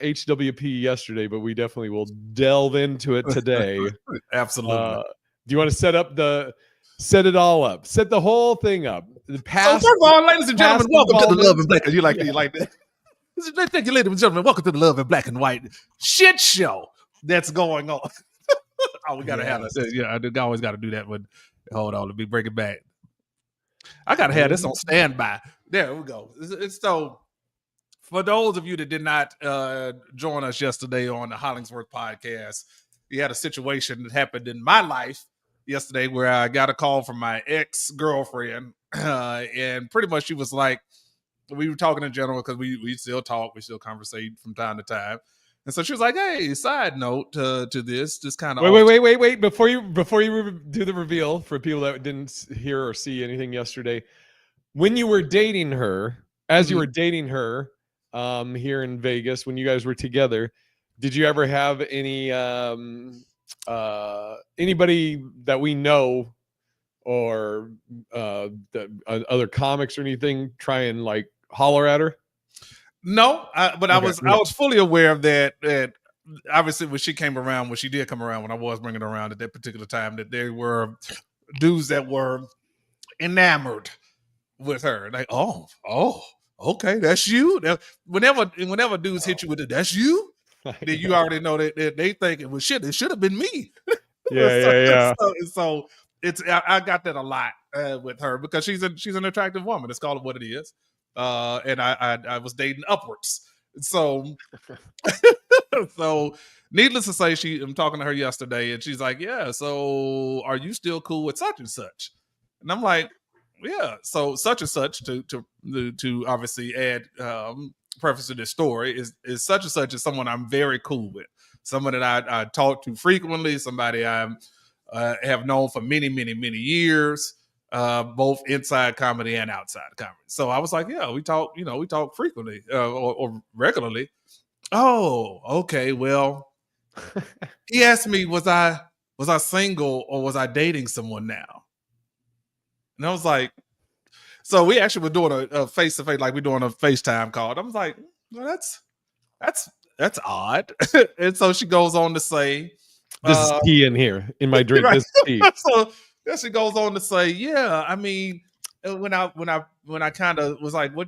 HWP yesterday, but we definitely will delve into it today. Absolutely. Do you want to set it all up? Set the whole thing up. So first of all, ladies and gentlemen, welcome to the Love in Black. You like that? Thank you, ladies and gentlemen. Welcome to the Love in Black and White shit show that's going on. Oh, we gotta have this. Yeah, I always got to do that. But hold on, let me bring it back. I gotta have this on standby. There we go. So, for those of you that did not join us yesterday on the Hollingsworth podcast, we had a situation that happened in my life yesterday where I got a call from my ex-girlfriend, and pretty much she was like, we were talking in general because we still talk, we still conversate from time to time. And so she was like, hey, side note to this, just kind of wait. Before you do the reveal for people that didn't hear or see anything yesterday, when you were dating her, you were dating her here in Vegas, when you guys were together, did you ever have any anybody that we know or other comics or anything try and like holler at her? No, but okay. I was fully aware of that obviously when she did come around, when I was bringing her around at that particular time, that there were dudes that were enamored with her. Like, oh, okay, that's you. Whenever dudes hit you with it, that's you. Then you already know that they think it was shit. It should have been me. Yeah. So it's I got that a lot with her because she's an attractive woman. Let's call it what it is. And I was dating upwards. So needless to say, I'm talking to her yesterday, and she's like, "Yeah, so are you still cool with such and such?" And I'm like, "Yeah." So such and such to obviously add preface to this story is such and such is someone I'm very cool with, someone that I talk to frequently, somebody I have known for many years. Both inside comedy and outside comedy. So I was like, yeah, we talk frequently or regularly. Oh, okay. Well, he asked me, was I single or was I dating someone now? And I was like, so we actually were doing a face-to-face, like we're doing a FaceTime call. And I was like, well, that's odd. And so she goes on to say, this is tea in here in my drink. Right. This is tea. So then she goes on to say, yeah, I mean, when I kind of was like, why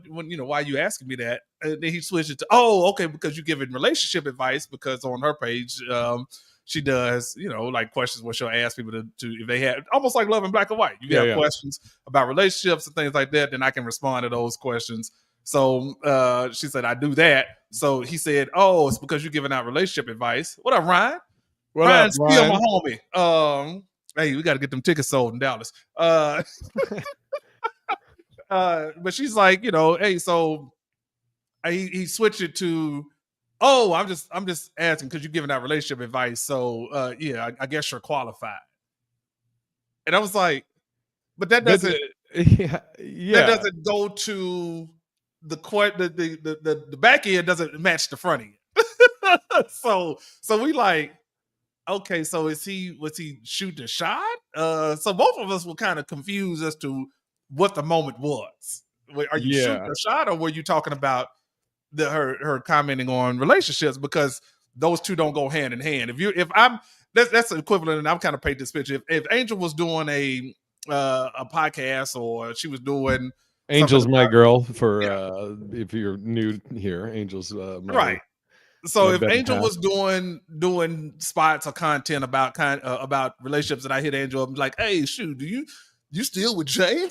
are you asking me that? And then he switched it to, oh, okay, because you're giving relationship advice, because on her page, she does, like questions where she'll ask people to if they have, almost like Love in Black and White. You have questions about relationships and things like that, then I can respond to those questions. So she said, I do that. So he said, oh, it's because you're giving out relationship advice. What up, Ryan? Ryan's still my homie. Hey, we got to get them tickets sold in Dallas. But she's like, hey, so he switched it to, oh, I'm just asking because you're giving out relationship advice. So yeah, I guess you're qualified. And I was like, but that doesn't, that doesn't go to the back end doesn't match the front end. So we like, okay, so was he shooting a shot? So both of us were kind of confused as to what the moment was. Are you shooting a shot, or were you talking about her commenting on relationships? Because those two don't go hand in hand. That's the equivalent, and I'm kind of painting this picture. If Angel was doing a podcast, or she was doing Angel's my girl for if you're new here, Angel's right. So if Angel was doing spots or content about relationships, and I hit Angel up and like, hey, shoot, do you still with Jay?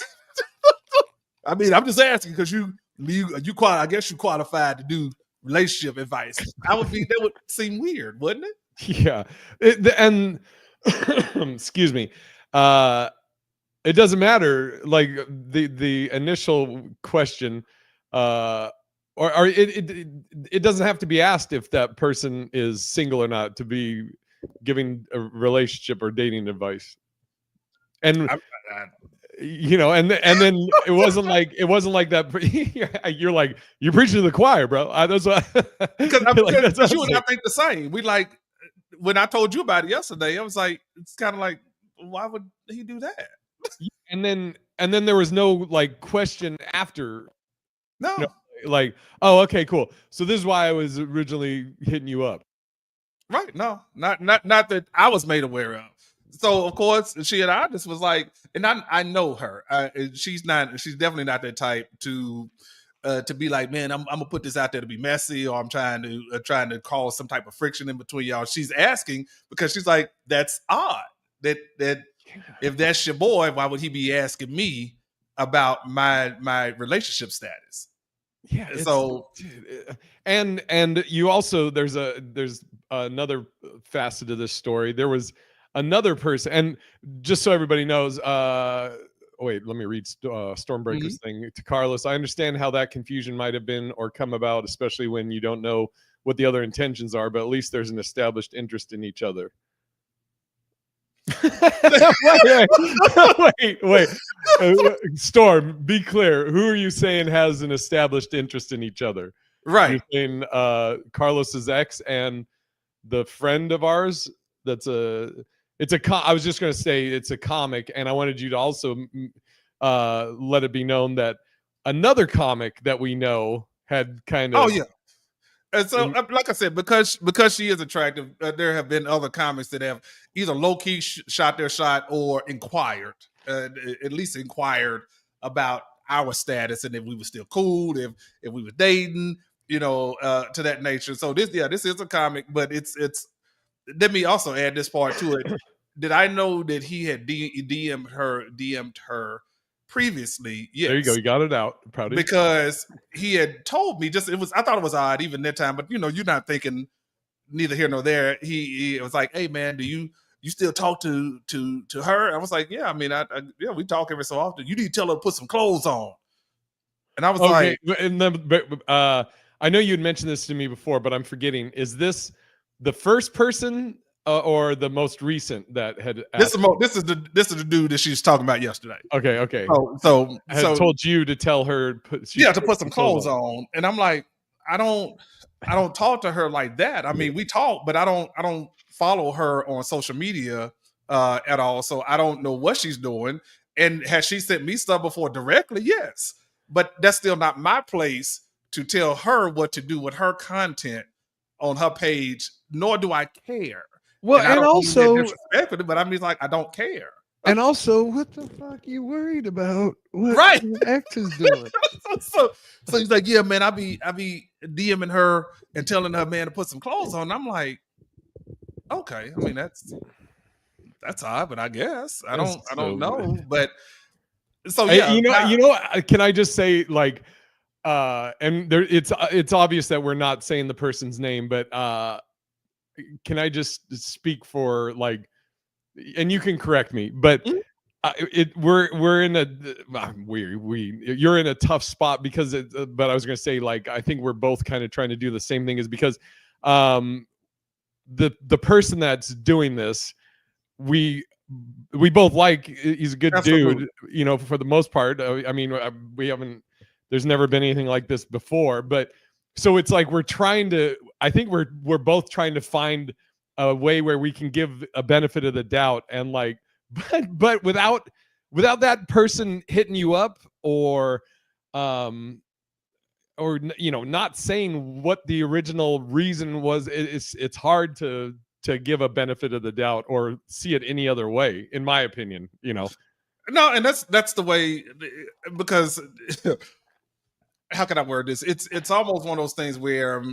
I mean, I'm just asking because you I guess you qualified to do relationship advice. That would seem weird, wouldn't it? Yeah, and excuse me, it doesn't matter. Like the initial question, or it doesn't have to be asked if that person is single or not to be giving a relationship or dating advice. And and then it wasn't like that. You're like, you're preaching to the choir, bro. That's what, because you and I think the same. We like, when I told you about it yesterday, I was like, it's kind of like, why would he do that? And then there was no like question after. No. like, oh, okay, cool. So this is why I was originally hitting you up. Right. No, not that I was made aware of. So of course she and I just was like, and I know her. She's definitely not that type to be like, man, I'm gonna put this out there to be messy, or I'm trying to cause some type of friction in between y'all. She's asking because she's like, that's odd. That if that's your boy, why would he be asking me about my relationship status? Yeah. So And you also there's another facet of this story. There was another person, and just so everybody knows, wait, let me read Stormbreaker's thing to Carlos. I understand how that confusion might have been or come about, especially when you don't know what the other intentions are, but at least there's an established interest in each other. wait. Storm, be clear. Who are you saying has an established interest in each other? right. You're saying Carlos's ex and the friend of ours. I was just going to say it's a comic, and I wanted you to also let it be known that another comic that we know had kind of. Oh yeah. And so, like I said, because she is attractive, there have been other comics that have either low key shot their shot or inquired, at least inquired about our status and if we were still cool, if we were dating, to that nature. So this is a comic, but it's. Let me also add this part to it. Did I know that he had DM'd her previously? Yes. There you go. You got it out. Proud of you. Because he had told me I thought it was odd even that time, but you're not thinking neither here nor there. He was like, hey man, do you still talk to her? I was like, yeah, I mean, yeah, we talk every so often. You need to tell her to put some clothes on. And I was like, and then, I know you had mentioned this to me before, but I'm forgetting. Is this the first person or the most recent that had this is the dude that she's talking about yesterday. Okay. So I had told you to tell her to put some clothes on. And I'm like, I don't talk to her like that. I mean, we talk, but I don't follow her on social media at all. So I don't know what she's doing. And has she sent me stuff before directly? Yes. But that's still not my place to tell her what to do with her content on her page, nor do I care. Well, and also, but I mean, like, I don't care. And also, what the fuck you worried about? What right. your ex is doing? so he's like, yeah, man, I be DMing her and telling her, man, to put some clothes on. And I'm like, okay, I mean that's odd, but I guess I don't know. But so yeah, can I just say, like, and there it's obvious that we're not saying the person's name, but can I just speak for, like, and you can correct me, but we're in a you're in a tough spot because but I was going to say, like, I think we're both kind of trying to do the same thing, is because the person that's doing this, we both like. He's a good Absolutely. dude, for the most part. I mean, there's never been anything like this before, but so it's like I think we're both trying to find a way where we can give a benefit of the doubt, and, like, but without that person hitting you up or not saying what the original reason was. It's hard to give a benefit of the doubt or see it any other way, in my opinion. No, and that's the way, because how can I word this? It's almost one of those things where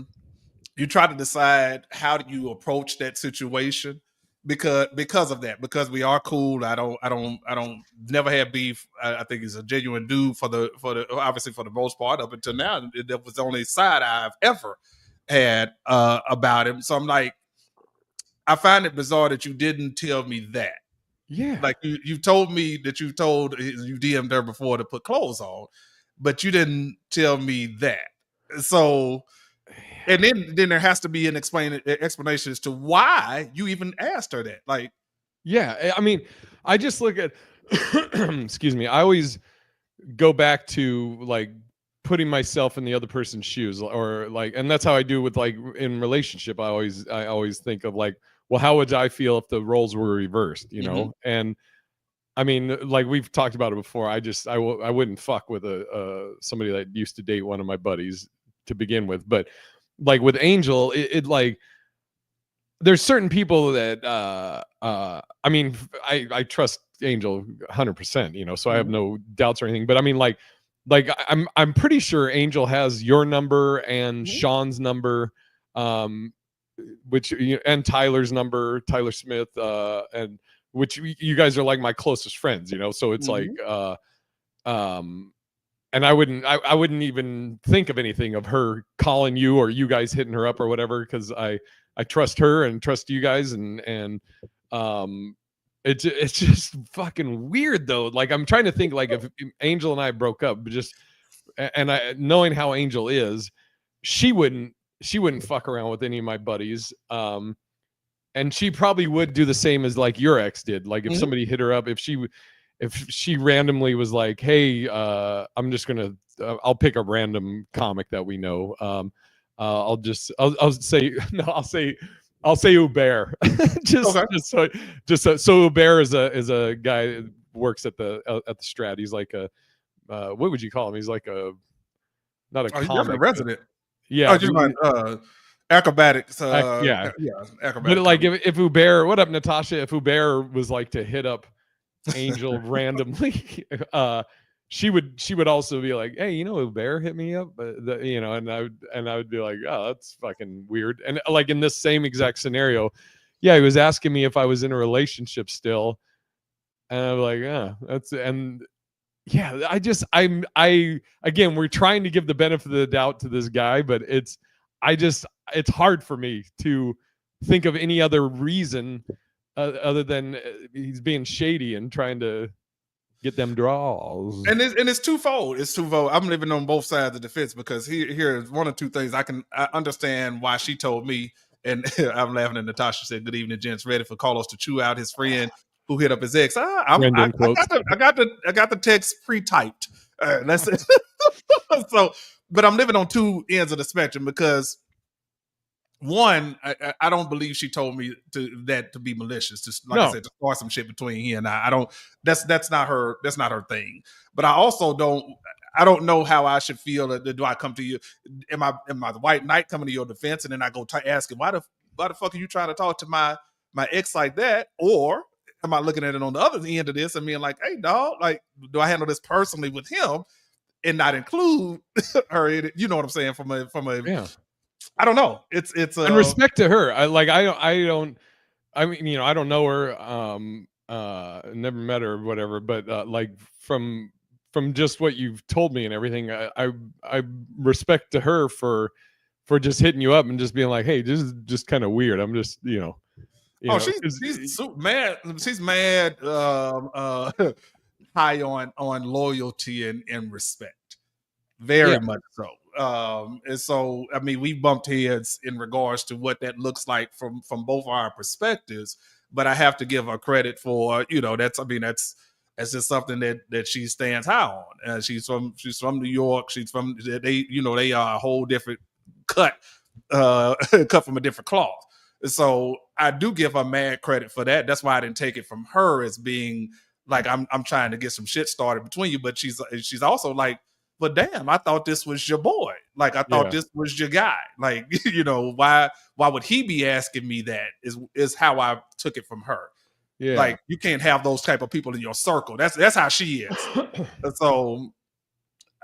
you try to decide how do you approach that situation because of that, because we are cool. I don't never have beef. I think he's a genuine dude for the obviously for the most part up until now. That was the only side I've ever had about him. So I'm like, I find it bizarre that you didn't tell me that. Yeah, like you told me that you DM'd her before to put clothes on, but you didn't tell me that. So, and then there has to be an explanation as to why you even asked her that. Like, yeah, I mean, I just look at excuse me, I always go back to, like, putting myself in the other person's shoes, or, like, and that's how I do with, like, in relationship. I always think of, like, well, how would I feel if the roles were reversed, and I mean, like we've talked about it before. I wouldn't fuck with somebody that used to date one of my buddies to begin with. But like with Angel, it like there's certain people that I mean, I trust Angel 100%, you know, so I have no doubts or anything. But I mean, like I'm pretty sure Angel has your number and Sean's number, which and Tyler's number, Tyler Smith, and which you guys are like my closest friends, you know. So it's like and I wouldn't even think of anything of her calling you or you guys hitting her up or whatever, because I trust her and trust you guys, and it's just fucking weird though. Like I'm trying to think, like if Angel and I broke up, and I knowing how Angel is, she wouldn't fuck around with any of my buddies. And she probably would do the same as like your ex did. Like if somebody hit her up, if she randomly was like, hey, I'm just gonna I'll pick a random comic that we know. I'll say Hubert. So Hubert is a guy that works at the Strat. He's like a what would you call him? He's like a not a comic, a resident. Yeah. Oh, just like acrobatics. Yeah, acrobatics. But like if Hubert, what up, Natasha? If Hubert was like to hit up Angel randomly, she would also be like, hey, you know, Hubert hit me up, you know, and I would be like, oh, that's fucking weird. And like in this same exact scenario, yeah, he was asking me if I was in a relationship still, and I'm like, that's and. Yeah, I again, we're trying to give the benefit of the doubt to this guy, but it's hard for me to think of any other reason other than he's being shady and trying to get them draws. And it's twofold. It's twofold. I'm living on both sides of the fence because here's one or two things I understand why she told me, and I'm laughing at Natasha said, "Good evening, gents. Ready for Carlos to chew out his friend who hit up his ex." I got the text pre-typed. That's it. So, but I'm living on two ends of the spectrum because one, I don't believe she told me to be malicious. Just like I said, to start some shit between he and I don't. That's not her. That's not her thing. But I also don't. I don't know how I should feel. Do I come to you? Am I the white knight coming to your defense, and then I go ask him why the fuck are you trying to talk to my ex like that? Or am I looking at it on the other end of this and being like, hey, dog, like, do I handle this personally with him and not include her in it? You know what I'm saying? From a yeah. I don't know. It's and respect to her. I mean, you know, I don't know her, never met her or whatever, but like from just what you've told me and everything, I respect to her for just hitting you up and just being like, hey, this is just kind of weird. I'm just, you know. She's so mad. She's mad. High on loyalty and respect, very much so. And so, I mean, we bumped heads in regards to what that looks like from both our perspectives. But I have to give her credit for, you know, that's just something that she stands high on. She's from New York. She's from they are a whole different cut from a different cloth. So I do give her mad credit for that. That's why I didn't take it from her as being like I'm trying to get some shit started between you. But she's also like, but damn, I thought this was your boy. Like I thought this was your guy. Like, you know, why would he be asking me that? Is how I took it from her. Yeah. Like you can't have those type of people in your circle. That's how she is. So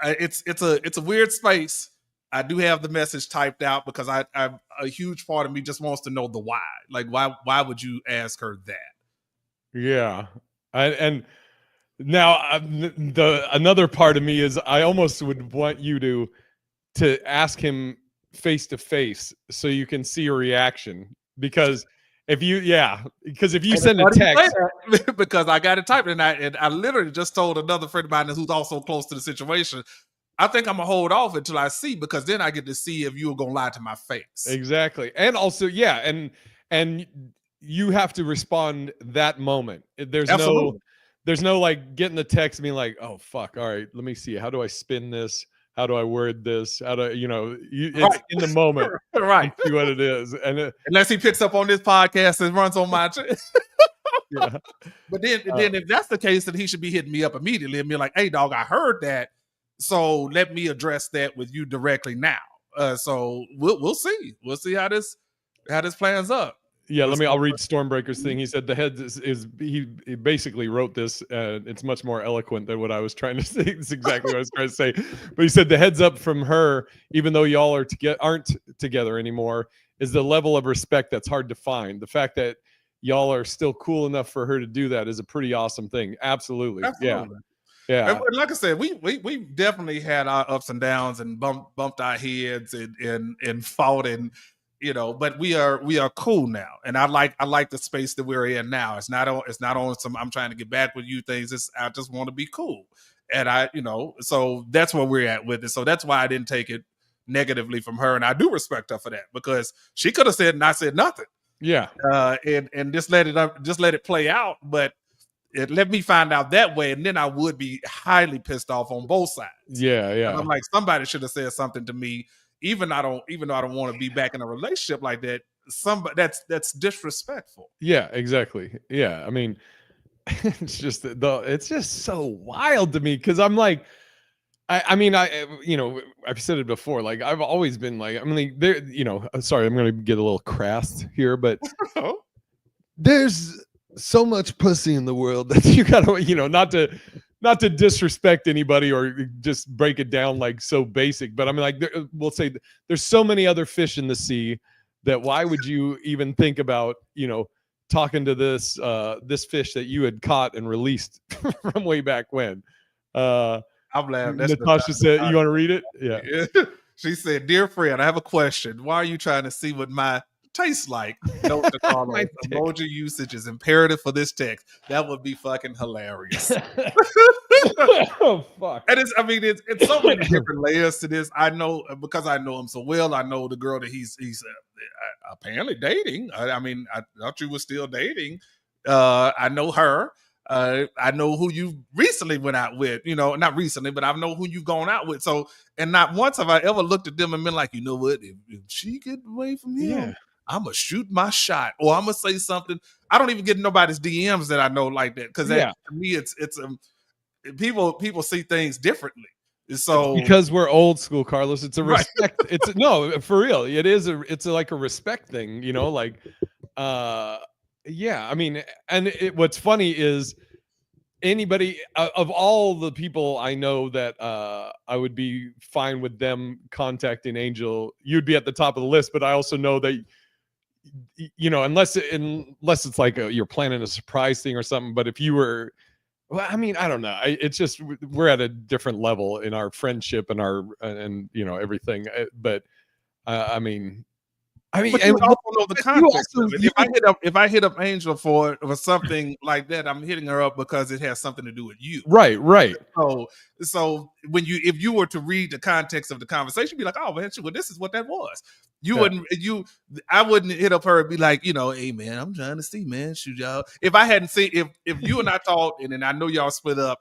it's a weird space. I do have the message typed out because I a huge part of me just wants to know the why. Like why would you ask her that? Yeah, and now another part of me is I almost would want you to ask him face to face so you can see a reaction, because if you send a text, because I got it typed and I literally just told another friend of mine who's also close to the situation, I think I'm gonna hold off until I see, because then I get to see if you're gonna lie to my face. Exactly. And also, and you have to respond that moment. There's no like getting the text being like, oh fuck, all right, let me see, how do I spin this, how do I word this, how do it's in the moment. Right. See what it is. And unless he picks up on this podcast and runs on my Yeah. But then if that's the case, then he should be hitting me up immediately and be like, "Hey, dog, I heard that, so let me address that with you directly now." So we'll see how this plans up. Yeah, Let's I'll go. read Stormbreaker's thing. He said the head he basically wrote this. It's much more eloquent than what I was trying to say. It's exactly what I was trying to say. But he said the heads up from her, even though y'all aren't together anymore, is the level of respect that's hard to find. The fact that y'all are still cool enough for her to do that is a pretty awesome thing. Absolutely. Absolutely. Yeah. And like I said, we definitely had our ups and downs and bumped our heads and fought, and but we are cool now. And I like the space that we're in now. It's not on some I'm trying to get back with you things. I just want to be cool. And so that's where we're at with it. So that's why I didn't take it negatively from her. And I do respect her for that, because she could have said and I said nothing. Yeah. And just let it play out. But it let me find out that way, and then I would be highly pissed off on both sides. Yeah. And I'm like, somebody should have said something to me, even though I don't want to be back in a relationship like that. Somebody that's disrespectful. Yeah, exactly. Yeah. I mean, it's just so wild to me, because I'm like, I've said it before. Like, I've always been like, sorry, I'm going to get a little crass here, but There's so much pussy in the world that you gotta, not to disrespect anybody or just break it down like so basic, but I mean, like, we'll say there's so many other fish in the sea that why would you even think about, talking to this fish that you had caught and released from way back when? I'm laughing. Natasha said, "You want to read it?" Yeah. She said, "Dear friend, I have a question. Why are you trying to see what my tastes like? Note to Carlos, emoji usage is imperative for this text." That would be fucking hilarious. Oh fuck! And it's so many different layers to this. I know, because I know him so well. I know the girl that he's apparently dating. I thought you were still dating. I know her. I know who you recently went out with. Not recently, but I know who you've gone out with. So, and not once have I ever looked at them and been like, you know what? If she get away from him, Yeah. I'm gonna shoot my shot, or I'm gonna say something. I don't even get nobody's DMs that I know like that, because to me, it's people see things differently. So because we're old school, Carlos, it's a Right. respect. It's no, for real. It's like a respect thing, like, yeah. I mean, and what's funny is anybody of all the people I know that I would be fine with them contacting Angel, you'd be at the top of the list. But I also know that, unless it's like you're planning a surprise thing or something. But if you were, well, I mean, I don't know. It's just we're at a different level in our friendship and everything. But I mean, but you and also know the context also- of it. If I hit up Angel for something like that, I'm hitting her up because it has something to do with you. right. So if you were to read the context of the conversation, you'd be like, oh man, well, this is what that was. I wouldn't hit up her and be like, hey man, I'm trying to see, man, shoot y'all. If I hadn't seen, if you and I talked and then I know y'all split up,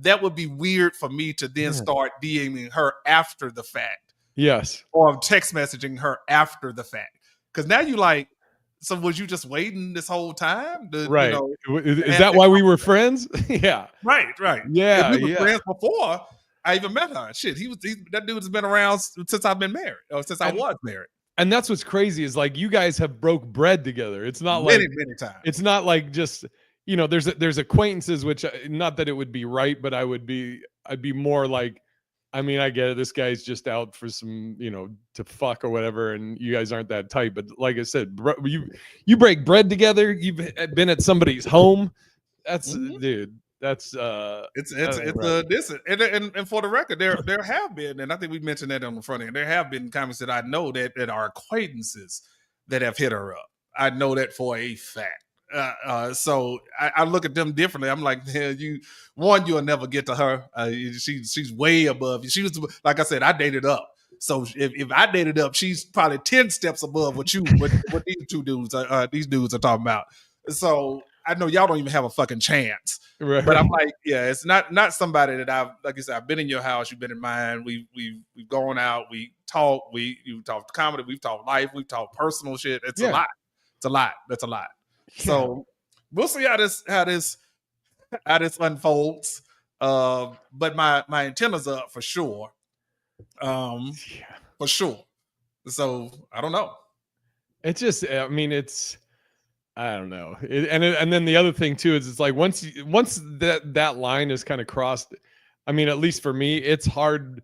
that would be weird for me to then start DMing her after the fact. Yes. Or text messaging her after the fact. Because now you like, so was you just waiting this whole time? Right. Is that why we were friends? Yeah. Right. Yeah. If we were friends before I even met her. Shit, that dude has been around since I've been married, or since I was married. And that's what's crazy is like you guys have broke bread together. It's not many times. It's not like just there's acquaintances, which not that it would be right, but I'd be more like, I mean, I get it. This guy's just out for some, to fuck or whatever, and you guys aren't that tight. But like I said, you break bread together. You've been at somebody's home. That's dude. That's it's this and for the record, there have been, and I think we mentioned that on the front end. There have been comments that I know that are acquaintances that have hit her up. I know that for a fact. So I look at them differently. I'm like, you'll never get to her. She's way above you. She was, like I said, I dated up. So if I dated up, she's probably 10 steps above what these dudes are talking about. So I know y'all don't even have a fucking chance. Right. But I'm like, yeah, it's not somebody that like I said, I've been in your house, you've been in mine. We've gone out, we talk, you talked comedy, we've talked life, we've talked personal shit. It's a lot. It's a lot. That's a lot. So, we'll see how this unfolds. But my antennas are up for sure. Yeah. For sure. So I don't know. It's just, I mean, I don't know. And then the other thing too is it's like once that line is kind of crossed, I mean, at least for me, it's hard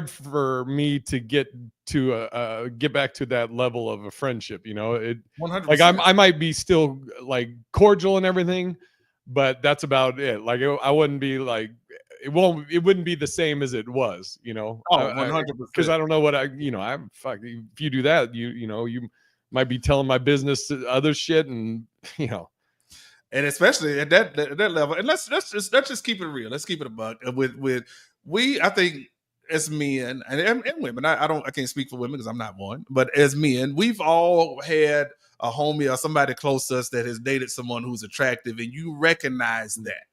for me to get back to that level of a friendship, you know. It 100%. like I might be still like cordial and everything, but that's about it. Like I wouldn't be like it wouldn't be the same as it was, you know. Oh, 100%. Because I don't know what I'm fuck if you do that, you know, you might be telling my business to other shit, and you know. And especially at that level, and let's just keep it real. Let's keep it a buck with we. I think as men and women, I can't speak for women because I'm not one, but as men, we've all had a homie or somebody close to us that has dated someone who's attractive, and you recognize that.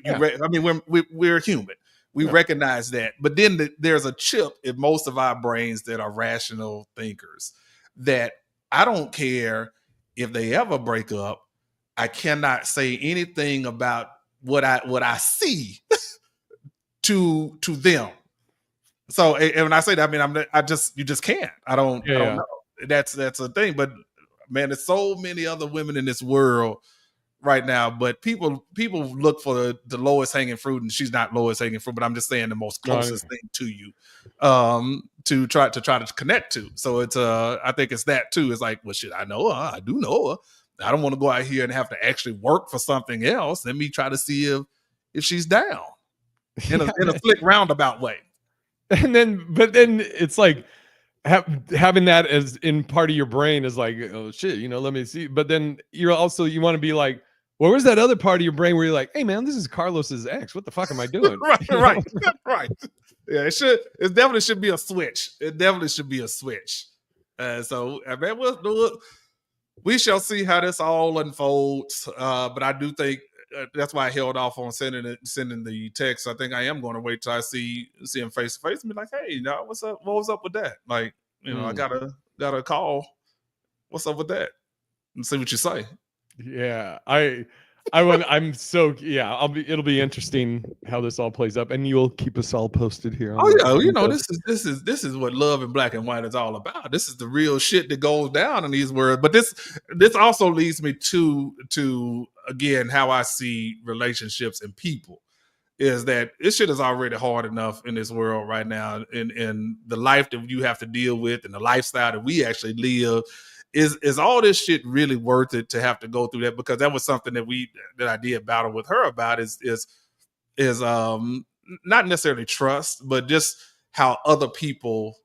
I mean, we're human. We recognize that, but then there's a chip in most of our brains that are rational thinkers that I don't care if they ever break up. I cannot say anything about what I see to them. So, and when I say that, I mean you just can't. I don't know. That's a thing. But man, there's so many other women in this world right now. But people look for the lowest hanging fruit, and she's not lowest hanging fruit. But I'm just saying the most closest thing to you, to try to connect to. So it's I think it's that too. It's like, well, shit, I know her. I do know her. I don't want to go out here and have to actually work for something else. Let me try to see if she's down in a slick roundabout way. But then it's like having that as in part of your brain is like, oh shit, you know, let me see. But then you want to be like, well, where's that other part of your brain where you're like, hey man, this is Carlos's ex. What the fuck am I doing? right. Yeah, it definitely should be a switch. It definitely should be a switch. So I mean, we shall see how this all unfolds. But I do think that's why I held off on sending the text. I think I am going to wait till I see him face to face and be like, hey, you know, what's up? What was up with that? Like, you know, I got a call. What's up with that? And see what you say. Yeah, it'll be interesting how this all plays up, and you'll keep us all posted here. You know, this is what love in black and white is all about. This is the real shit that goes down in these words. But this also leads me to again how I see relationships and people is that this shit is already hard enough in this world right now, in the life that you have to deal with and the lifestyle that we actually live. Is all this shit really worth it to have to go through that? Because that was something that I did battle with her about is not necessarily trust, but just how other people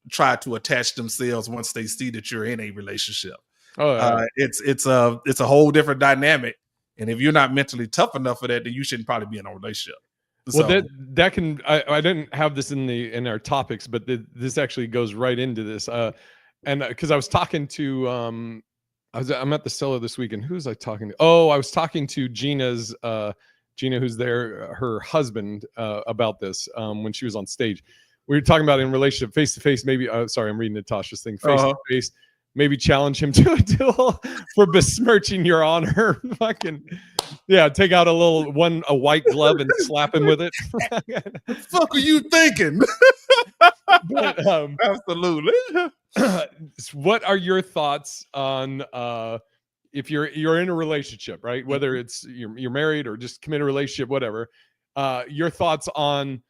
try to attach themselves once they see that you're in a relationship. It's a whole different dynamic. And if you're not mentally tough enough for that, then you shouldn't probably be in a relationship. Well, that can I didn't have this in our topics, but this actually goes right into this. And because I was talking to, I'm at the cellar this week, and who was I talking to? Oh, I was talking to Gina, who's there, her husband, about this when she was on stage. We were talking about in relationship, face to face. Maybe, sorry, I'm reading Natasha's thing. Face to face. Maybe challenge him to a duel for besmirching your honor. Fucking take out a white glove and slap him with it. What the fuck are you thinking? But, absolutely. What are your thoughts on if you're in a relationship, right? Whether it's you're married or just committed a relationship, whatever. Your thoughts on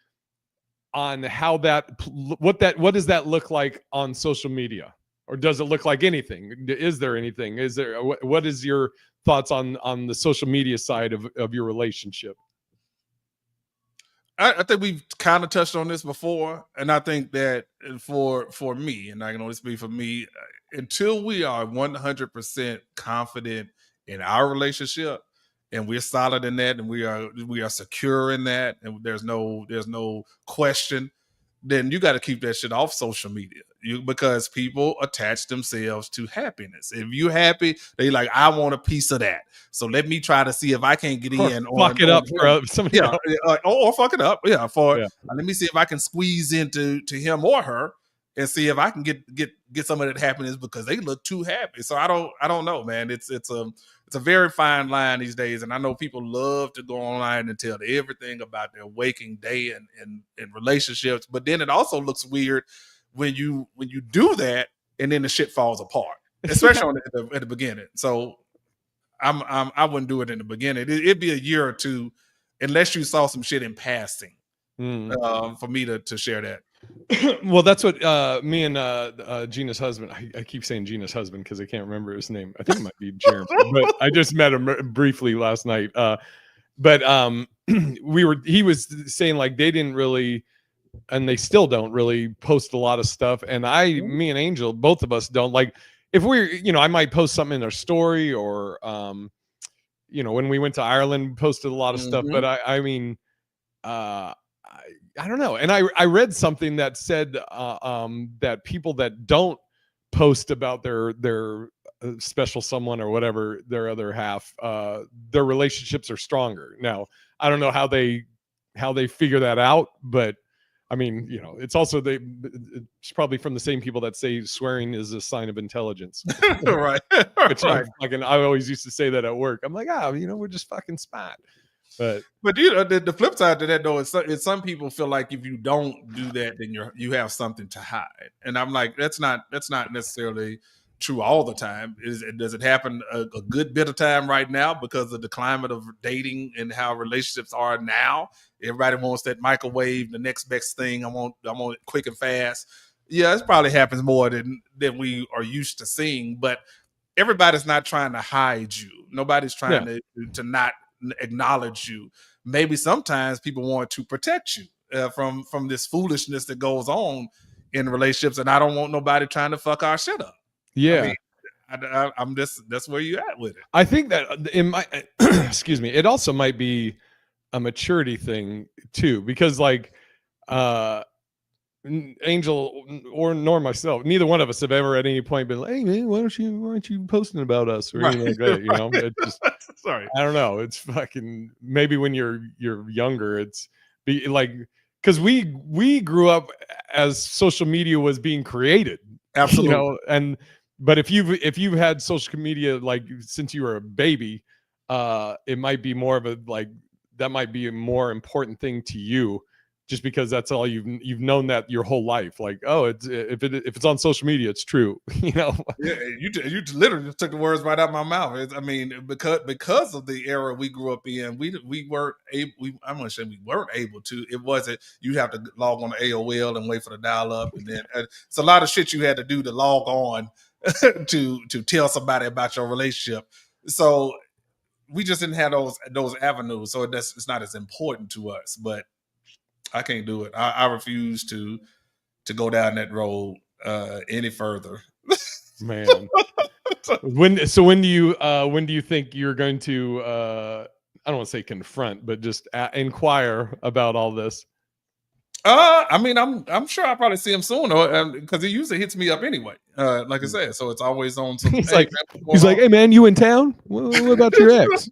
how what does that look like on social media? Or does it look like anything? Is there anything? What is your thoughts on the social media side of your relationship? I think we've kind of touched on this before, and I think that for me, and I can only speak for me, until we are 100% confident in our relationship, and we're solid in that, and we are secure in that, and there's no question, then you got to keep that shit off social media. Because people attach themselves to happiness. If you're happy, they like, I want a piece of that. So let me try to see if I can get in. Fuck it up for somebody else. Or fuck it up. Let me see if I can squeeze into him or her and see if I can get some of that happiness because they look too happy. So I don't know, man. It's a very fine line these days, and I know people love to go online and tell everything about their waking day and relationships. But then it also looks weird when you do that and then the shit falls apart, especially at the beginning. So I wouldn't do it in the beginning. It'd be a year or two, unless you saw some shit in passing, for me to share that. Well, that's what me and Gina's husband. I keep saying Gina's husband because I can't remember his name. I think it might be Jeremy, but I just met him briefly last night. But he was saying like they didn't really, and they still don't really post a lot of stuff. And me and Angel, both of us don't like. If we're, I might post something in our story, or when we went to Ireland, posted a lot of stuff. But I mean, I don't know. And I read something that said that people that don't post about their special someone or whatever, their other half, their relationships are stronger. Now, I don't know how they figure that out, but I mean, it's also it's probably from the same people that say swearing is a sign of intelligence. Right. Which right. I always used to say that at work. I'm like, we're just fucking smart. But the flip side to that though is some people feel like if you don't do that, then you have something to hide, and I'm like, that's not necessarily true all the time. Does it happen a good bit of time right now because of the climate of dating and how relationships are now? Everybody wants that microwave, the next best thing. I want it quick and fast. Yeah, it probably happens more than we are used to seeing, but everybody's not trying to hide you. Nobody's trying to not acknowledge you. Maybe sometimes people want to protect you from this foolishness that goes on in relationships, and I don't want nobody trying to fuck our shit up. Yeah, I'm just, that's where you at with it. I think that in my excuse me, it also might be a maturity thing too, because like Angel nor myself, neither one of us have ever at any point been like, hey man, why aren't you posting about us or anything like that? It just, sorry, I don't know. It's fucking, maybe when you're younger, it's be like, because we grew up as social media was being created. Absolutely. But if you've had social media like since you were a baby, it might be more of a like, that might be a more important thing to you, just because that's all you've known that your whole life. Like, oh, if it's on social media, it's true. Yeah, you literally just took the words right out of my mouth. I mean, because of the era we grew up in, we weren't able. I'm gonna say we weren't able to. It wasn't. You'd have to log on to AOL and wait for the dial up, and then it's a lot of shit you had to do to log on to tell somebody about your relationship. So we just didn't have those avenues. So it's not as important to us. But I can't do it. I refuse to go down that road any further. Man, when do you think you're going to I don't want to say confront, but just inquire about all this? I mean, I'm sure I'll probably see him soon, because he usually hits me up anyway. Like I said, so it's always on. Some, he's like, hey man, you in town? What about your ex?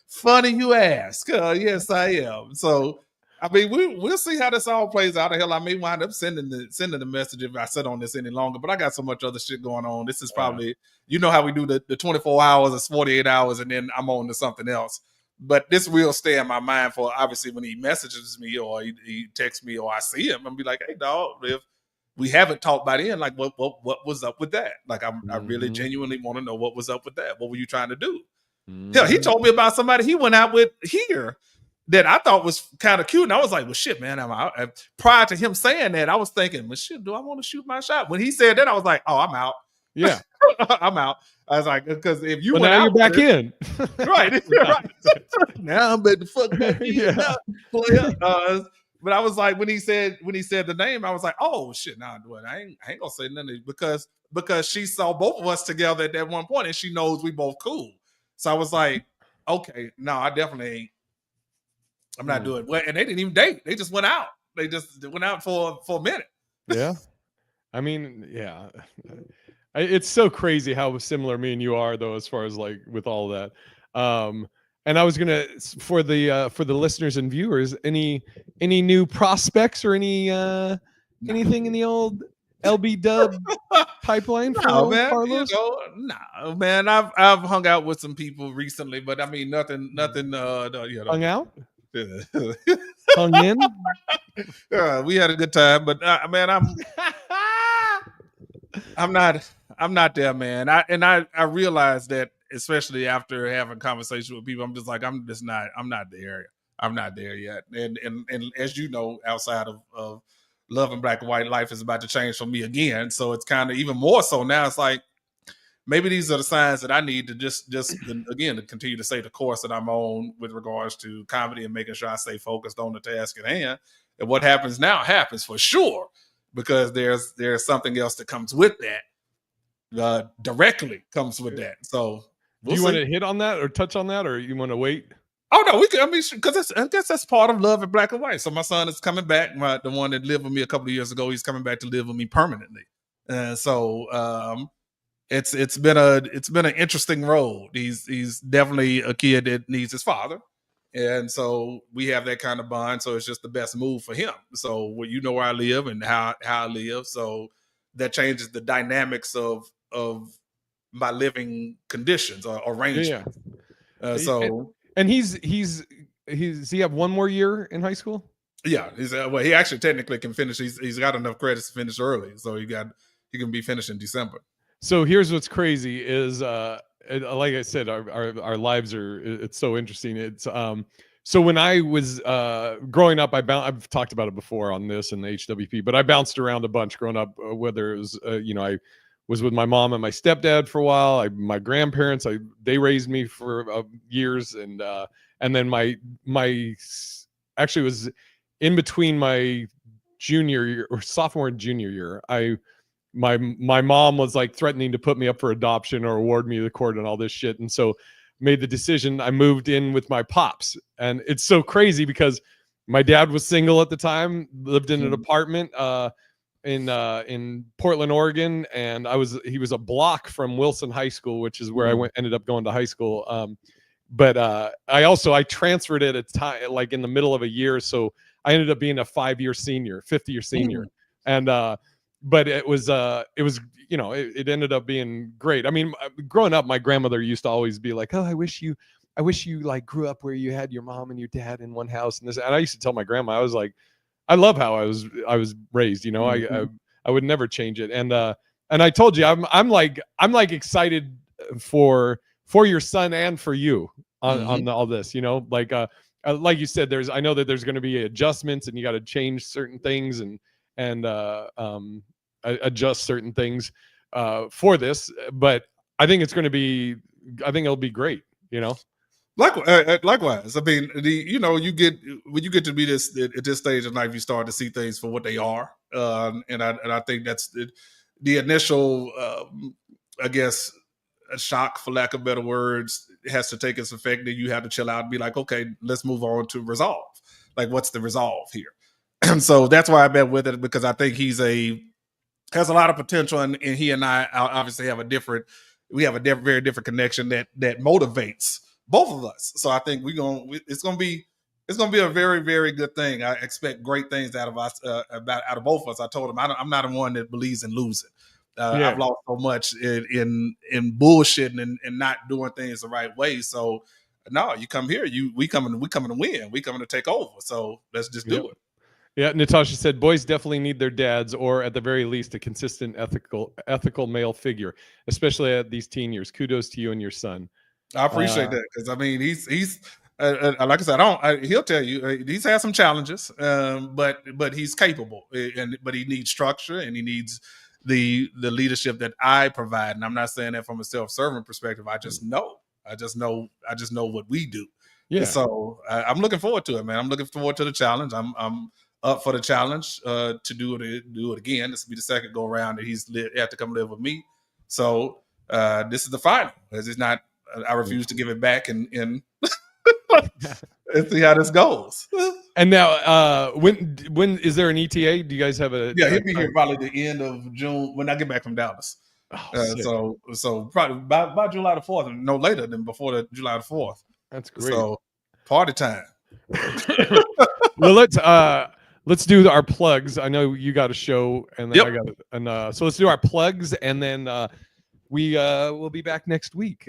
Funny you ask. Yes, I am. So, I mean, we'll see how this all plays out. Hell, I may wind up sending the message if I sit on this any longer. But I got so much other shit going on. This is probably, how we do the 24 hours, it's 48 hours, and then I'm on to something else. But this will stay in my mind for, obviously, when he messages me or he texts me or I see him and be like, hey, dog, if we haven't talked by then, like, what was up with that? Like, I really genuinely want to know what was up with that. What were you trying to do? Hell, he told me about somebody he went out with here that I thought was kind of cute. And I was like, well, shit, man. Prior to him saying that, I was thinking, well, shit, do I want to shoot my shot? When he said that, I was like, oh, I'm out. Yeah. I'm out. I was like, because if you went now you're back in. Right. Right. Now I'm at the fuck back in. Yeah. But I was like, when he said the name, I was like, oh shit, nah, I ain't gonna say nothing because she saw both of us together at that one point and she knows we both cool. So I was like, okay, no, I definitely ain't. I'm not doing well. And they didn't even date. They just went out. They just went out for a minute. Yeah. I mean, yeah. It's so crazy how similar me and you are, though, as far as like with all that. And I was gonna, for the listeners and viewers, any new prospects or any Nah. Anything in the old LB Dub pipeline for No, old man. Carlos? No, man. I've hung out with some people recently, but I mean nothing. Hung out? Yeah. Hung in? We had a good time, but man, I'm not there, man. I realized that, especially after having conversation with people, I'm just like, I'm not there. I'm not there yet. And as you know, outside of love and black and white, life is about to change for me again. So it's kind of even more so now. It's like maybe these are the signs that I need to just again to continue to stay the course that I'm on with regards to comedy and making sure I stay focused on the task at hand. And what happens now happens for sure, because there's something else that comes with that, directly comes with that. So Do you want to hit on that or touch on that, or you want to wait? Oh no, we can. I mean, because I guess that's part of love in black and white. So my son is coming back. The one that lived with me a couple of years ago, he's coming back to live with me permanently. So it's been an interesting road. He's definitely a kid that needs his father, and so we have that kind of bond. So it's just the best move for him. So you know where I live and how I live. So that changes the dynamics of my living conditions or arrangements. So. And he's does he have one more year in high school? Yeah, well, he actually technically can finish. He's got enough credits to finish early, so he can be finished in December. So here's what's crazy is like I said, our lives it's so interesting. It's so when I was growing up, I've talked about it before on this and the HWP, but I bounced around a bunch growing up, whether it was I was with my mom and my stepdad for a while. My grandparents, they raised me for years, and then my actually was in between my junior year or sophomore and junior year. My mom was like threatening to put me up for adoption or award me the court and all this shit, and so made the decision. I moved in with my pops, and it's so crazy because my dad was single at the time, lived in an apartment. In Portland, Oregon, and he was a block from Wilson High School, which is where I ended up going to high school. But I transferred at a time, like in the middle of a year, so I ended up being a 5-year senior, 5th-year senior, and but it was it ended up being great. I mean, growing up, my grandmother used to always be like, "Oh, I wish you like grew up where you had your mom and your dad in one house," and I used to tell my grandma, I was like, I love how I was raised, I would never change it. And I told you, I'm like excited for your son and for you on all this, like you said, I know that there's going to be adjustments and you got to change certain things and adjust certain things for this, but I think it'll be great, Likewise. I mean, you get when you get to be at this stage in life, you start to see things for what they are, and I think that's the initial, I guess, a shock, for lack of better words, has to take its effect. Then you have to chill out and be like, okay, let's move on to resolve. Like, what's the resolve here? And so that's why I've been with it, because I think has a lot of potential, and he and I obviously have a very different connection that motivates both of us. So I think it's gonna be a very, very good thing. I expect great things out of us, out of both of us. I told him I'm not the one that believes in losing. I've lost so much in bullshitting and not doing things the right way. So no, you come here, we coming to win. We coming to take over. So let's just do it. Yeah, Natasha said boys definitely need their dads, or at the very least a consistent ethical male figure, especially at these teen years. Kudos to you and your son. I appreciate that, because I mean he's like I said, he'll tell you he's had some challenges, but he's capable, but he needs structure and he needs the leadership that I provide. And I'm not saying that from a self-serving perspective. I just know what we do. Yeah. And so I'm looking forward to it, man. I'm looking forward to the challenge. I'm up for the challenge to do it again. This will be the second go around that he's had to come live with me. So this is the final. It's not. I refuse to give it back and see how this goes. And now, when is there an ETA? Do you guys have a? Yeah, he'll be here probably the end of June when I get back from Dallas. So probably by July the 4th, no later than before the July the 4th. That's great. So party time. Well, let's do our plugs. I know you got a show, and then Yep. I got it. And so let's do our plugs, and then we will be back next week.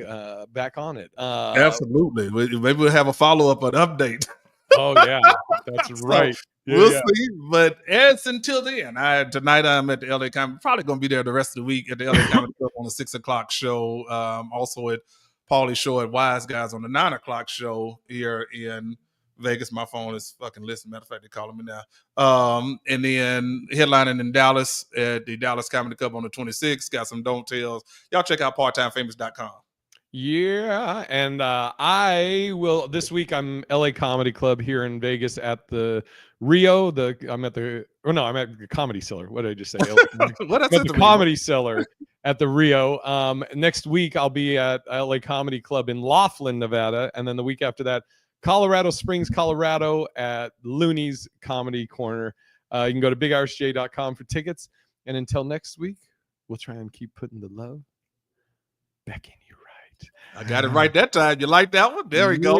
Back on it. Absolutely. Maybe we'll have a follow-up, an update. Oh yeah, that's So, right. Yeah, we'll yeah. see. But as until then, tonight I'm at the LA Comedy. Probably going to be there the rest of the week at the LA Comedy Club on the 6 o'clock show. Also at Paulie Show at Wise Guys on the 9 o'clock show here in Vegas. My phone is fucking listening. Matter of fact, they're calling me now. And then headlining in Dallas at the Dallas Comedy Club on the 26th. Got some Don't Tells. Y'all check out parttimefamous.com. Yeah, and I will this week. I'm LA Comedy Club here in Vegas at the Rio. I'm at the Comedy Cellar. What did I just say? What At the Comedy Cellar at the Rio. Next week I'll be at LA Comedy Club in Laughlin, Nevada, and then the week after that, Colorado Springs, Colorado at Looney's Comedy Corner. You can go to bigirishj.com for tickets. And until next week, we'll try and keep putting the love back in you. I got it right that time. You like that one? There we go.